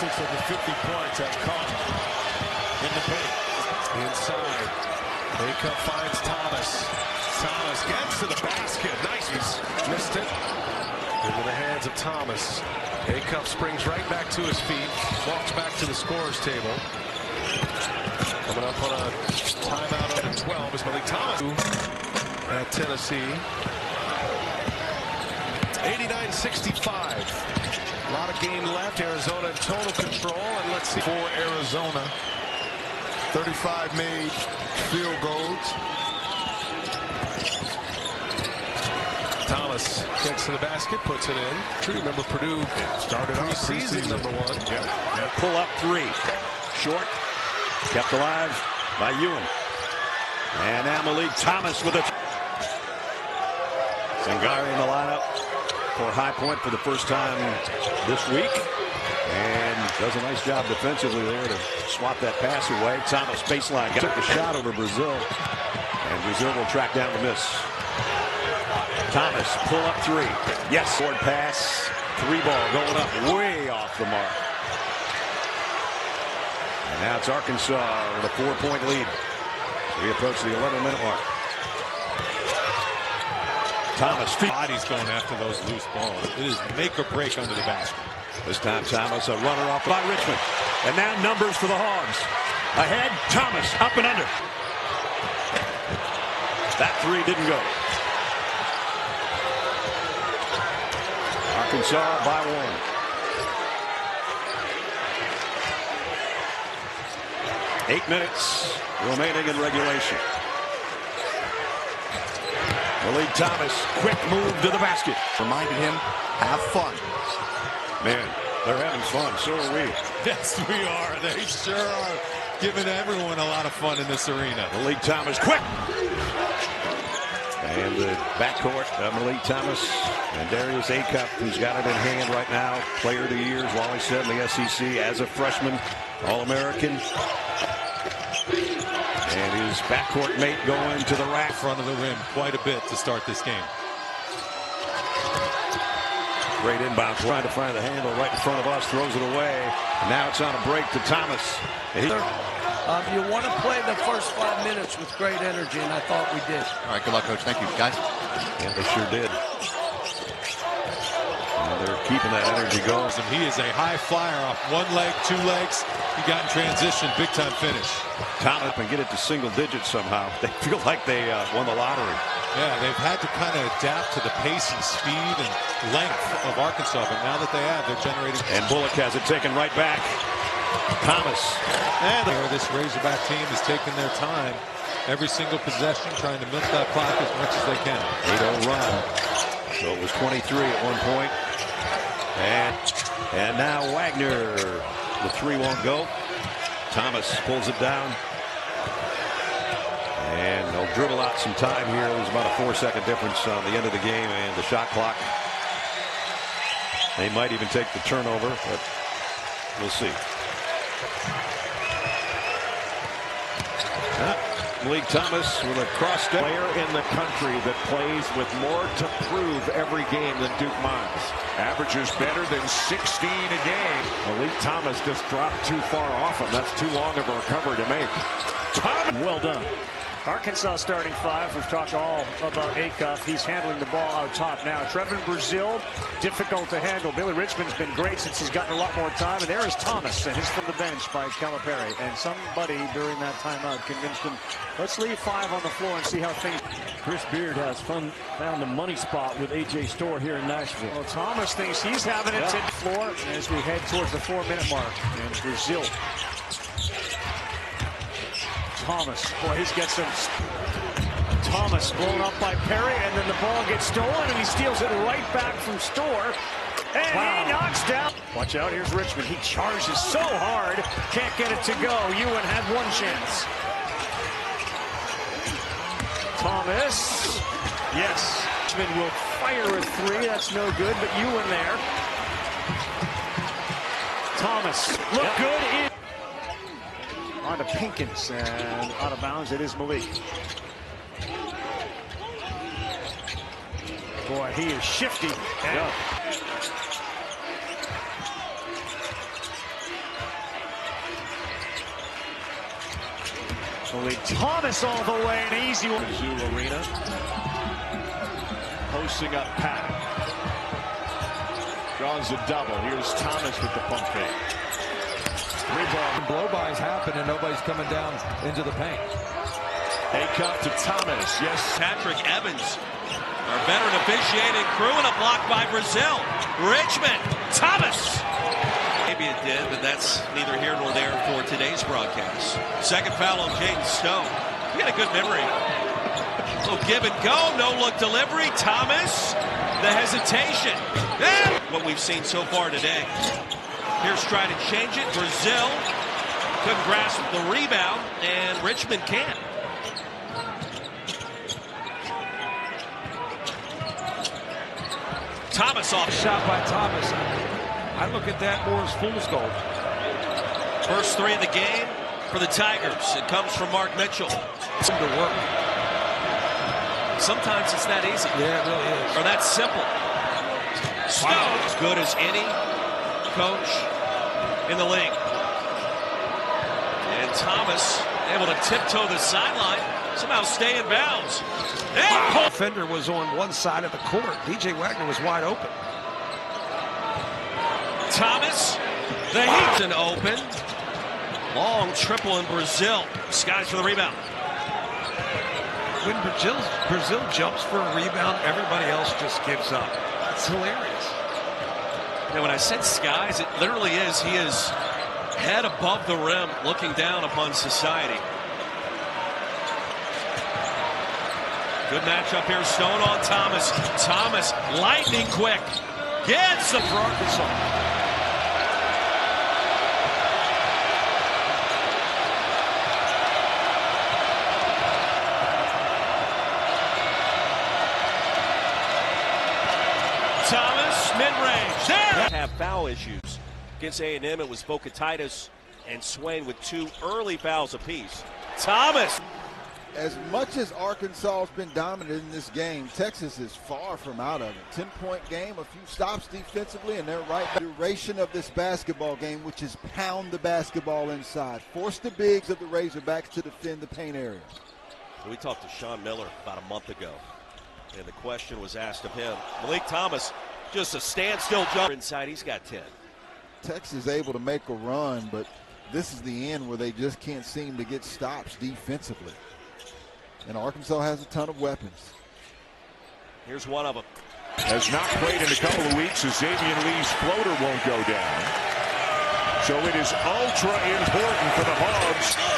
36 of the 50 points have come in the paint. Inside, Meleek finds Thomas. Thomas gets to the basket. Nice. He's missed it. Into the hands of Thomas. Meleek springs right back to his feet. Walks back to the scorer's table. Coming up on a timeout under 12 is Meleek Thomas at Tennessee. 89-65. A lot of game left. Arizona in total control. And let's see for Arizona. 35 made field goals. Thomas gets to the basket, puts it in. True, remember Purdue started off season number 1. Yep. Pull up 3. Short. Kept alive by Ewan. And now Meleek Thomas with it. Singari in the lineup for High Point for the first time this week. And does a nice job defensively there to swat that pass away. Thomas baseline took a shot over Brazil. And Brazil will track down the miss. Thomas pull up 3. Yes. Forward pass. 3 ball going up way off the mark. And now it's Arkansas with a 4-point lead. We approach the 11-minute mark. Thomas. Body's going after those loose balls. It is make or break under the basket. This time Thomas, a runner off by Richmond. And now numbers for the Hogs. Ahead, Thomas up and under. That 3 didn't go. Arkansas by 1. 8 minutes remaining in regulation. Meleek Thomas, quick move to the basket. Reminded him, have fun. Man, they're having fun. So are we. Yes, we are. They sure are giving everyone a lot of fun in this arena. Meleek Thomas, quick. And the backcourt, Meleek Thomas and Darius Acuff, who's got it in hand right now. Player of the year, as Wally said, in the SEC as a freshman, All-American. And his backcourt mate going to the rack. Front of the rim quite a bit to start this game. Great inbound, trying to find the handle right in front of us, throws it away. Now it's on a break to Thomas. You want to play the first 5 minutes with great energy, and I thought we did. All right, good luck, Coach. Thank you, guys. Yeah, they sure did. And they're keeping that energy going. And he is a high flyer off 1 leg, 2 legs. He got in transition, big time finish. Thomas and get it to single digits somehow. They feel like they won the lottery. Yeah, they've had to kind of adapt to the pace and speed and length of Arkansas, but now that they have, they're generating. And Bullock has it taken right back. Thomas. And this Razorback team is taking their time every single possession, trying to milk that clock as much as they can. 8-0 run. So it was 23 at one point. And now Wagner. The 3 won't go. Thomas pulls it down. And they'll dribble out some time here. There's about a 4-second difference on the end of the game and the shot clock. They might even take the turnover, but we'll see. Meleek Thomas with a cross step. Player in the country that plays with more to prove every game than Duke Miles. Averages better than 16 a game. Meleek Thomas just dropped too far off him. That's too long of a recovery to make. Thomas. Well done. Arkansas starting 5. We've talked all about Acuff. He's handling the ball out top now. Trevin Brazil, difficult to handle. Billy Richmond's been great since he's gotten a lot more time. And there is Thomas, and he's from the bench by Calipari. And somebody during that timeout convinced him, let's leave 5 on the floor and see how things. Chris Beard has found the money spot with A.J. Storr here in Nashville. Well, Thomas thinks he's having it to the floor as we head towards the 4-minute mark. And Brazil. Thomas, boy, he's got some. Thomas blown up by Perry, and then the ball gets stolen, and he steals it right back from Storr. And he knocks down. Watch out, here's Richmond. He charges so hard, can't get it to go. Ewan had 1 chance. Thomas, yes. Richmond will fire a 3. That's no good, but Ewan there. Thomas, look good in. On to Pinkins, and out of bounds, it is Meleek. Boy, he is shifty. Meleek Thomas all the way, an easy one. Mizzou Arena. Posting up Pat. Draws a double. Here's Thomas with the pump fake. Rebound. Blow-bys happen and nobody's coming down into the paint. A cup to Thomas. Yes. Patrick Evans, our veteran officiating crew, and a block by Brazil. Richmond, Thomas. Maybe it did, but that's neither here nor there for today's broadcast. Second foul on Jaden Stone. He had a good memory. A little give and go, no-look delivery. Thomas, the hesitation. And what we've seen so far today. Here's trying to change it. Brazil couldn't grasp the rebound, and Richmond can. Thomas off. Shot by Thomas. I look at that more as fool's gold. First three of the game for the Tigers. It comes from Mark Mitchell. It's to work. Sometimes it's that easy. Yeah, it really is. Or that simple. Stone, as good as any coach in the league. And Thomas able to tiptoe the sideline, somehow stay in bounds. The defender was on one side of the court. DJ Wagner was wide open. Thomas, the Heat and open. Long triple in Brazil. Skies for the rebound. When Brazil jumps for a rebound, everybody else just gives up. It's hilarious. You know, when I said skies, it literally is. He is head above the rim, looking down upon society. Good matchup here. Stone on Thomas. Thomas, lightning quick. Gets the for Arkansas. Thomas, mid-range. There! Have foul issues. Against A&M, it was Bocatitis and Swain with 2 early fouls apiece. Thomas. As much as Arkansas has been dominant in this game, Texas is far from out of it. 10-point game, a few stops defensively, and they're right back. The duration of this basketball game, which is pound the basketball inside. Force the bigs of the Razorbacks to defend the paint area. We talked to Sean Miller about a month ago, and the question was asked of him. Meleek Thomas, just a standstill jump inside. He's got 10. Texas is able to make a run, but this is the end where they just can't seem to get stops defensively. And Arkansas has a ton of weapons. Here's one of them. Has not played in a couple of weeks as Xavier Lee's floater won't go down. So it is ultra important for the Hogs